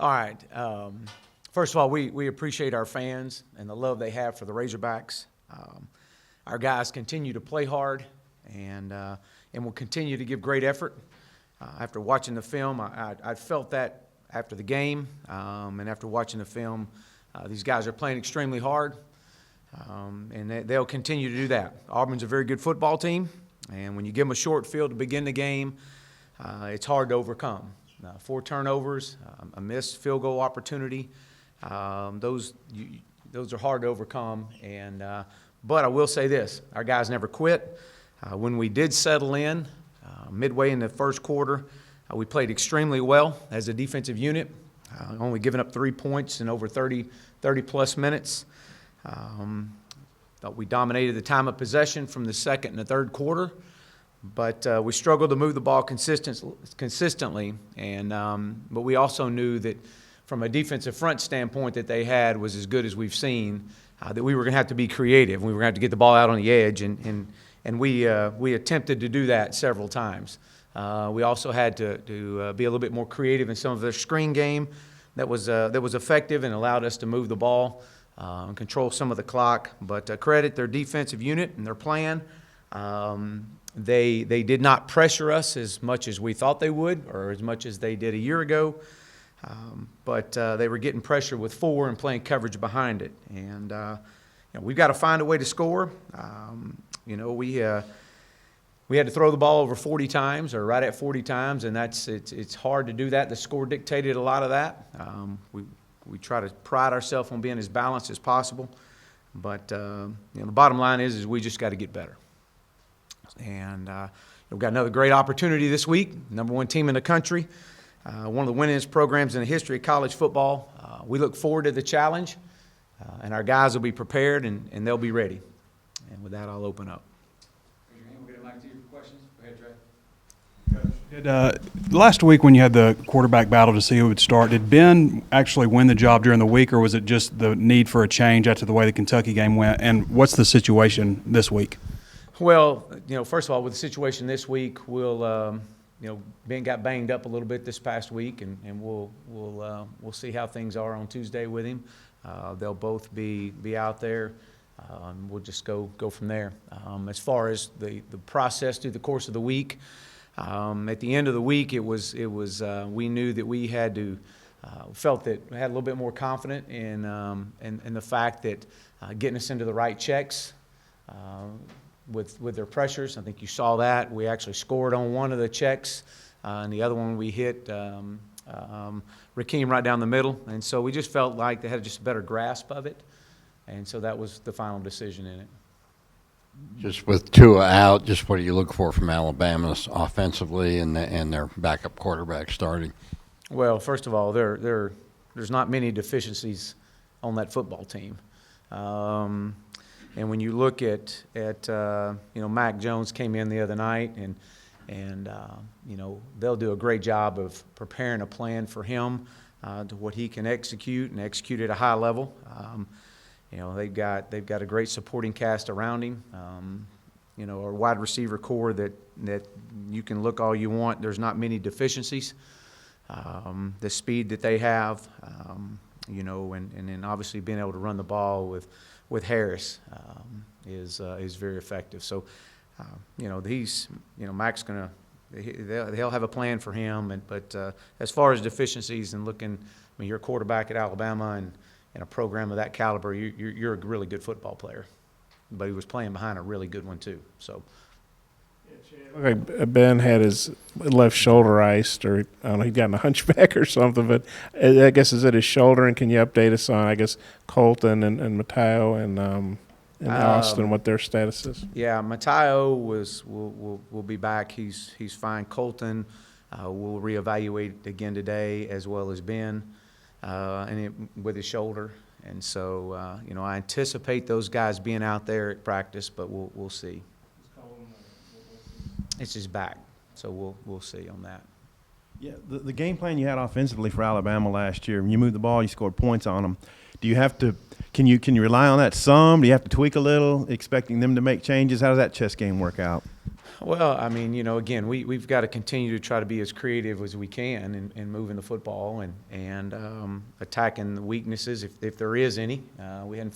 All right. First of all, we appreciate our fans and the love they have for the Razorbacks. Our guys continue to play hard and will continue to give great effort. After watching the film, I felt that after the game, and after watching the film, these guys are playing extremely hard, and they'll continue to do that. Auburn's a very good football team, and when you give them a short field to begin the game, it's hard to overcome. 4 turnovers, a missed field goal opportunity, those are hard to overcome. But I will say this, our guys never quit. When we did settle in, midway in the first quarter, we played extremely well as a defensive unit, only giving up 3 points in over 30-plus minutes. Thought we dominated the time of possession from the second and the third quarter, but we struggled to move the ball consistently. But we also knew that from a defensive front standpoint that they had was as good as we've seen, that we were going to have to be creative. We were going to have to get the ball out on the edge, and we attempted to do that several times. We also had to be a little bit more creative in some of their screen game that was effective and allowed us to move the ball and control some of the clock. But credit their defensive unit and their plan. They did not pressure us as much as we thought they would, or as much as they did a year ago. But they were getting pressure with 4 and playing coverage behind it. And we've got to find a way to score. We had to throw the ball over 40 times, or right at 40 times, and it's hard to do that. The score dictated a lot of that. We try to pride ourselves on being as balanced as possible. But the bottom line is we just got to get better. And we've got another great opportunity this week. Number 1 team in the country, one of the winningest programs in the history of college football. We look forward to the challenge, and our guys will be prepared and they'll be ready. And with that, I'll open up. Raise your hand. We'll get a mic to you for questions. Go ahead, Trey. Last week when you had the quarterback battle to see who would start, did Ben actually win the job during the week, or was it just the need for a change after the way the Kentucky game went? And what's the situation this week? Well, first of all, with the situation this week, Ben got banged up a little bit this past week, and we'll see how things are on Tuesday with him. They'll both be out there. We'll just go from there. As far as the process through the course of the week, at the end of the week, it was we knew that we had to felt that we had a little bit more confident in the fact that getting us into the right checks with their pressures. I think you saw that. We actually scored on one of the checks, and the other one we hit Rakeem right down the middle. And so we just felt like they had just a better grasp of it. And so that was the final decision in it. Just with Tua out, just what do you look for from Alabama's offensively and their backup quarterback starting? Well, first of all, there's not many deficiencies on that football team. And when you look at Mac Jones came in the other night, and they'll do a great job of preparing a plan for him to what he can execute and execute at a high level. They've got a great supporting cast around him. Our wide receiver core that you can look all you want. There's not many deficiencies. The speed that they have, and then obviously being able to run the ball with Harris is very effective. So, Mac's they'll have a plan for him. But as far as deficiencies and looking, you're a quarterback at Alabama and in a program of that caliber, you're a really good football player. But he was playing behind a really good one too. So. Okay, Ben had his left shoulder iced, or I don't know, he'd gotten a hunchback or something. But I guess is it his shoulder? And can you update us on, I guess, Colton and Mateo and Austin, what their status is? Yeah, Mateo will be back. He's fine. Colton will reevaluate again today, as well as Ben, with his shoulder. And so I anticipate those guys being out there at practice, but we'll see. It's his back, so we'll see on that. Yeah, the game plan you had offensively for Alabama last year, when you moved the ball, you scored points on them. Do you have to? Can you rely on that some? Do you have to tweak a little, expecting them to make changes? How does that chess game work out? Well, I mean, again, we've got to continue to try to be as creative as we can in moving the football and attacking the weaknesses if there is any. We hadn't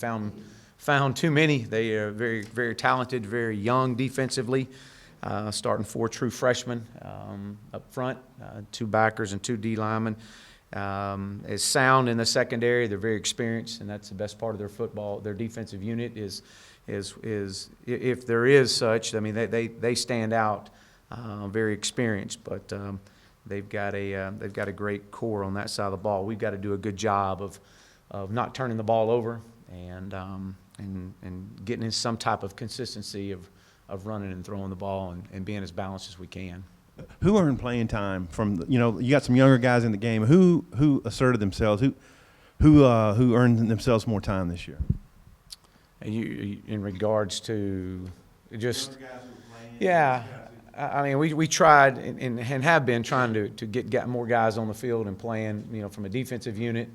found too many. They are very, very talented, very young defensively, starting 4 true freshmen up front, 2 backers and 2 D linemen. Is sound in the secondary. They're very experienced, and that's the best part of their football. Their defensive unit is if there is such. I mean, they stand out, very experienced, but they've got a great core on that side of the ball. We've got to do a good job of not turning the ball over and getting in some type of consistency of running and throwing the ball and being as balanced as we can. Who earned playing time from you got some younger guys in the game. Who asserted themselves? Who earned themselves more time this year? And you in regards to just yeah, I mean we tried and have been trying to get more guys on the field and playing from a defensive unit,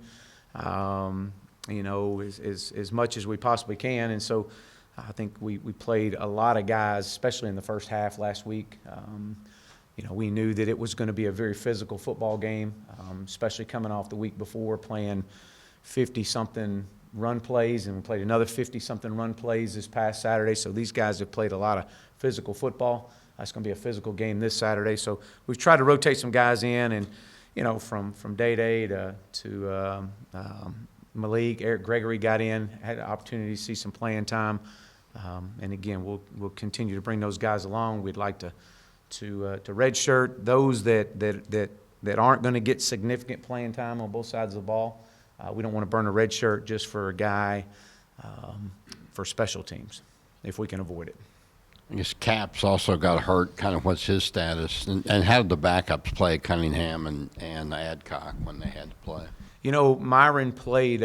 as much as we possibly can. And so I think we played a lot of guys, especially in the first half last week. We knew that it was going to be a very physical football game, especially coming off the week before playing 50-something run plays, and we played another 50-something run plays this past Saturday. So these guys have played a lot of physical football. It's going to be a physical game this Saturday. So we've tried to rotate some guys in, and from Day to Malik, Eric Gregory got in, had the opportunity to see some playing time, and again we'll continue to bring those guys along. We'd like to redshirt those that aren't going to get significant playing time on both sides of the ball. We don't want to burn a red shirt just for a guy for special teams, if we can avoid it. I guess Cap's also got hurt. Kind of what's his status? And how did the backups play, Cunningham and Adcock, when they had to play? Myron played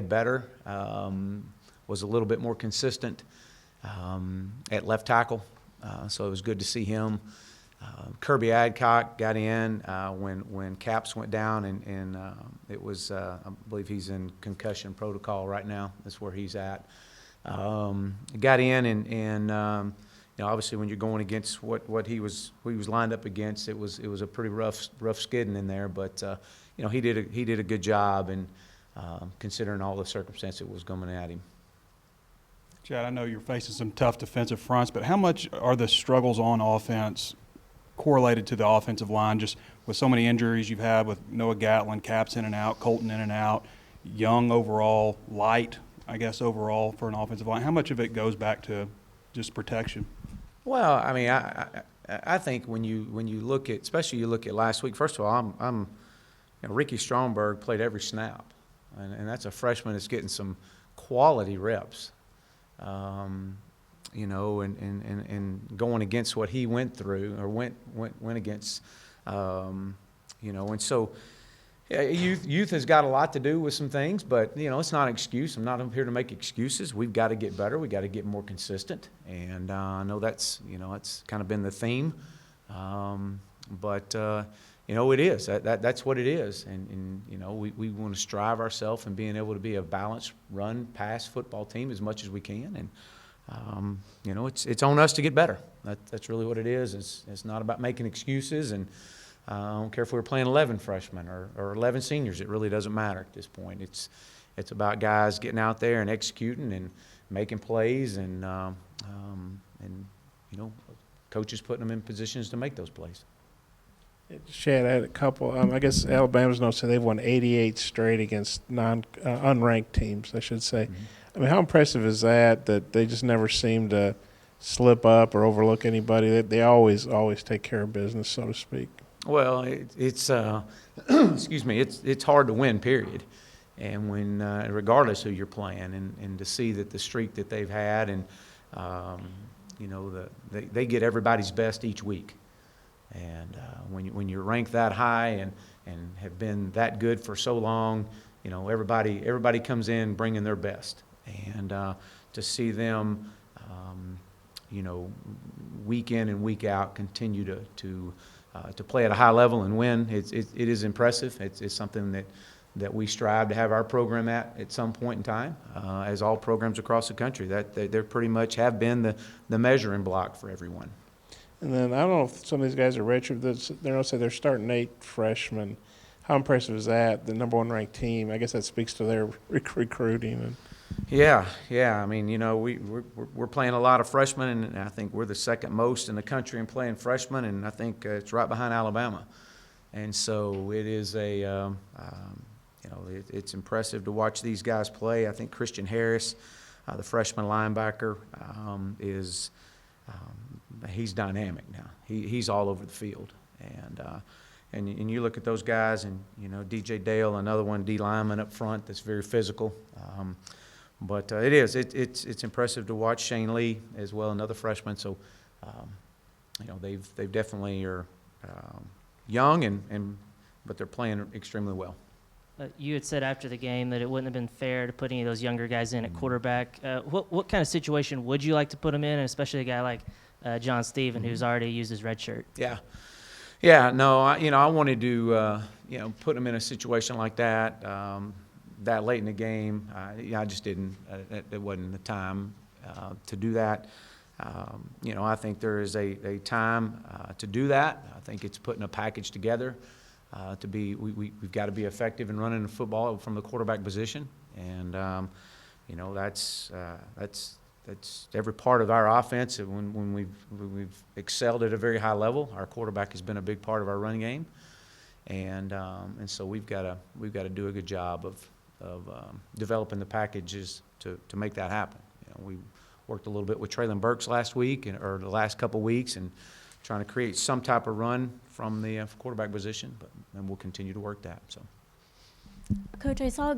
better, was a little bit more consistent at left tackle, so it was good to see him. Kirby Adcock got in when Caps went down, and it was I believe he's in concussion protocol right now. That's where he's at. Got in, and obviously when you're going against what he was lined up against, it was a pretty rough skidding in there. But he did a good job, and considering all the circumstances that was coming at him. Chad, I know you're facing some tough defensive fronts, but how much are the struggles on offense correlated to the offensive line, just with so many injuries you've had with Noah Gatlin, Caps in and out, Colton in and out, young overall, light, I guess, overall for an offensive line? How much of it goes back to just protection? Well, I mean, I think when you look at, especially you look at last week, first of all, Ricky Stromberg played every snap, and that's a freshman that's getting some quality reps. And going against what he went through or went against, and so youth has got a lot to do with some things, but it's not an excuse. I'm not here to make excuses. We've got to get better. We got to get more consistent, and I know that's kind of been the theme, but it is that's what it is, and we want to strive ourselves in being able to be a balanced run pass football team as much as we can, and it's on us to get better. That's really what it is. It's not about making excuses, and I don't care if we're playing 11 freshmen or 11 seniors. It really doesn't matter at this point. It's about guys getting out there and executing and making plays, and coaches putting them in positions to make those plays. Chad, I had a couple. I guess Alabama's notes say they've won 88 straight against unranked teams, I should say. Mm-hmm. I mean, how impressive is that they just never seem to slip up or overlook anybody? They always take care of business, so to speak. Well, it's excuse me, it's hard to win, period. And when regardless who you're playing, and to see that the streak that they've had, and they get everybody's best each week. And when you're ranked that high and have been that good for so long, everybody comes in bringing their best. And to see them, week in and week out continue to play at a high level and win, it is impressive. It's something that that we strive to have our program at some point in time, as all programs across the country. That they're pretty much have been the measuring block for everyone. And then I don't know if some of these guys are redshirt. They're also they're starting 8 freshmen. How impressive is that? The #1 ranked team. I guess that speaks to their recruiting. And Yeah. I mean, we're playing a lot of freshmen, and I think we're the second most in the country in playing freshmen, and I think it's right behind Alabama. And so it is it's impressive to watch these guys play. I think Christian Harris, the freshman linebacker, he's dynamic now. He's all over the field, and you look at those guys, and DJ Dale, another one, D lineman up front that's very physical. But it's impressive to watch Shane Lee as well, another freshman. So they've definitely are young but they're playing extremely well. You had said after the game that it wouldn't have been fair to put any of those younger guys in at quarterback. What kind of situation would you like to put them in, and especially a guy like John Steven, who's already used his red shirt? Yeah. No, I wanted to put them in a situation like that that late in the game. I just didn't. It wasn't the time to do that. I think there is a time to do that. I think it's putting a package together. We've got to be effective in running the football from the quarterback position, and that's every part of our offense. When we've excelled at a very high level, our quarterback has been a big part of our run game, and so we've got to do a good job of developing the packages to make that happen. We worked a little bit with Traylon Burks last week or the last couple of weeks, and trying to create some type of run from the quarterback position, and we'll continue to work that. So, Coach, I saw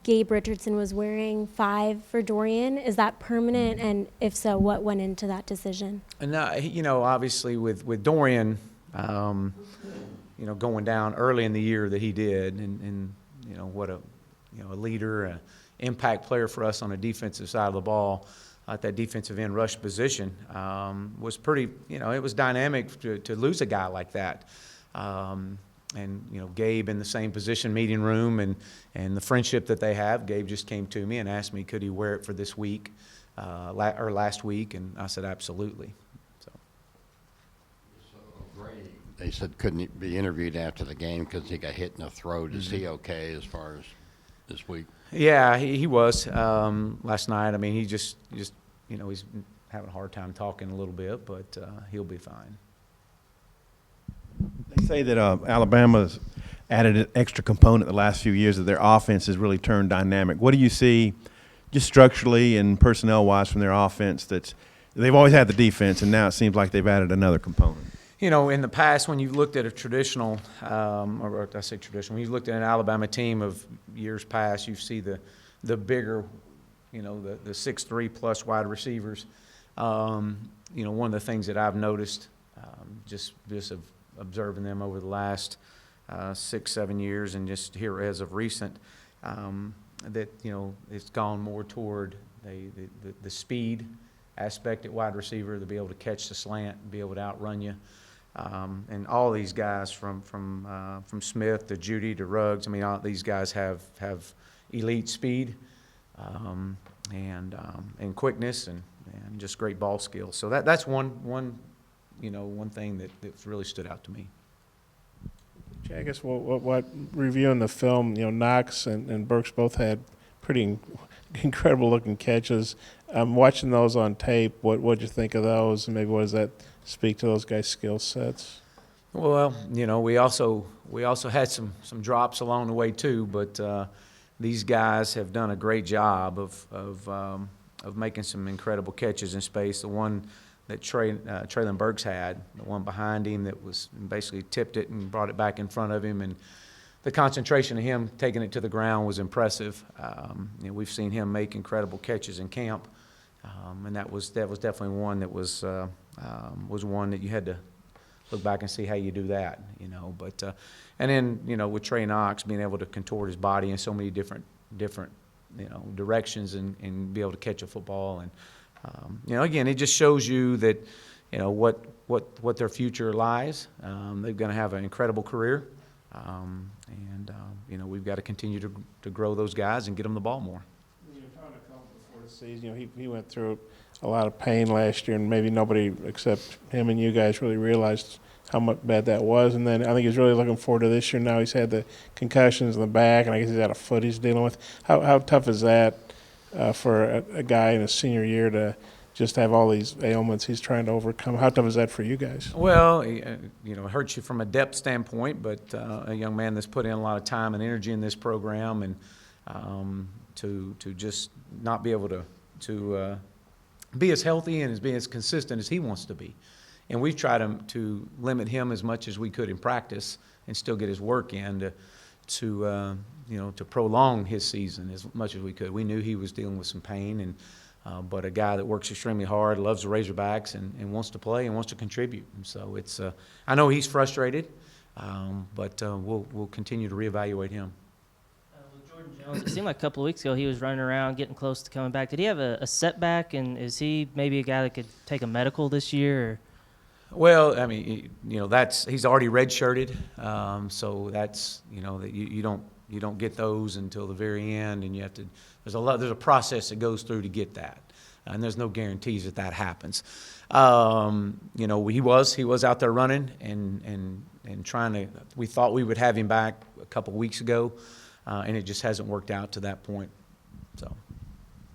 Gabe Richardson was wearing 5 for Dorian. Is that permanent? And if so, what went into that decision? And obviously with Dorian, going down early in the year that he did, and what a leader, an impact player for us on the defensive side of the ball. At that defensive end rush position was pretty, it was dynamic to lose a guy like that. And Gabe in the same position, meeting room, and the friendship that they have. Gabe just came to me and asked me, could he wear it for this week or last week, and I said absolutely. So They said couldn't he be interviewed after the game because he got hit in the throat. Is he okay as far as this week? Yeah, he was last night. I mean, he just he's having a hard time talking a little bit, but he'll be fine. They say that Alabama's added an extra component the last few years, that their offense has really turned dynamic. What do you see just structurally and personnel-wise from their offense they've always had the defense, and now it seems like they've added another component? In the past, when you've looked at a traditional, or I say traditional, when you've looked at an Alabama team of years past, you see the bigger, the 6'3" plus wide receivers. One of the things that I've noticed, just observing them over the last 6-7 years, and just here as of recent, that it's gone more toward the speed aspect at wide receiver, to be able to catch the slant, be able to outrun you. And all these guys from Smith to Judy to Ruggs, I mean, all these guys have elite speed and quickness and just great ball skills. So that's one thing that's really stood out to me. Jay, I guess what reviewing the film, Knox and Burks both had pretty incredible looking catches. Watching those on tape, what'd you think of those, and maybe what does that speak to those guys' skill sets? Well, we also had some drops along the way too, but these guys have done a great job of making some incredible catches in space. The one that Traylon Burks had, the one behind him that was basically tipped it and brought it back in front of him, and the concentration of him taking it to the ground was impressive. We've seen him make incredible catches in camp, and that was definitely one that was one that you had to look back and see how you do that, But and then with Trey Knox being able to contort his body in so many different directions and be able to catch a football, and again, it just shows you that what their future lies. They're going to have an incredible career. You know, we've got to continue to grow those guys and get them the ball more. You know, talking to Colton before the season, you know, he went through a lot of pain last year, and maybe nobody except him and you guys really realized how much bad that was. And then I think he's really looking forward to this year. Now he's had the concussions in the back, and I guess he's got a foot he's dealing with. How tough is that for a guy in his senior year to just have all these ailments he's trying to overcome? How tough is that for you guys? Well, you know, it hurts you from a depth standpoint, but a young man that's put in a lot of time and energy in this program, and to just not be able to be as healthy and be as consistent as he wants to be. And we've tried to limit him as much as we could in practice and still get his work in to you know, to prolong his season as much as we could. We knew he was dealing with some pain, and but a guy that works extremely hard, loves the Razorbacks, and wants to play and wants to contribute. And so it's I know he's frustrated, but we'll continue to reevaluate him. With Jordan Jones, it seemed like a couple of weeks ago he was running around getting close to coming back. Did he have a setback, and is he maybe a guy that could take a medical this year? Or? Well, I mean, you know, he's already redshirted, so that's, you know, that you don't get those until the very end, and you have to. There's a process that goes through to get that, and there's no guarantees that happens. You know, he was out there running and trying to. We thought we would have him back a couple weeks ago, and it just hasn't worked out to that point. So.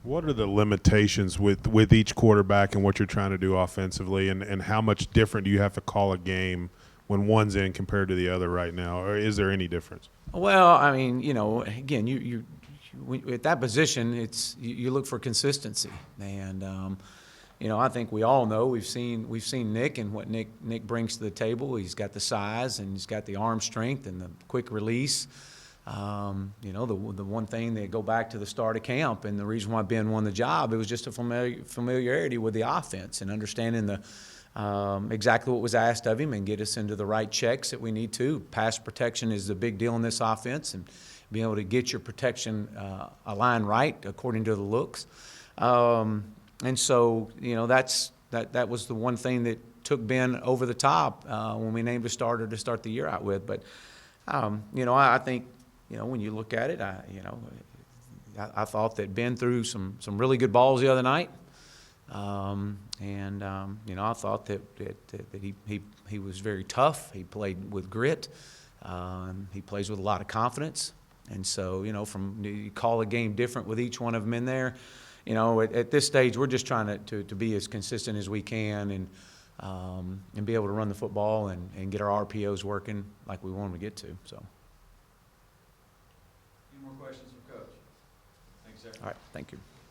What are the limitations with each quarterback and what you're trying to do offensively, and how much different do you have to call a game when one's in compared to the other right now, or is there any difference? Well, I mean, you know, again, you at that position, you look for consistency, and you know, I think we all know we've seen Nick and what Nick brings to the table. He's got the size and he's got the arm strength and the quick release. You know, the one thing, they go back to the start of camp, and the reason why Ben won the job, it was just a familiarity with the offense and understanding exactly what was asked of him and get us into the right checks that we need to. Pass protection is a big deal in this offense, and being able to get your protection aligned right according to the looks. And so, you know, that was the one thing that took Ben over the top when we named a starter to start the year out with. But, you know, I think, you know, when you look at it, I thought that Ben threw some really good balls the other night, you know, I thought that he was very tough. He played with grit. He plays with a lot of confidence, and so, you know, you call a game different with each one of them in there. You know, at this stage, we're just trying to be as consistent as we can and be able to run the football and get our RPOs working like we want them to get to. So. Any more questions for Coach? Thanks, sir. All right, thank you.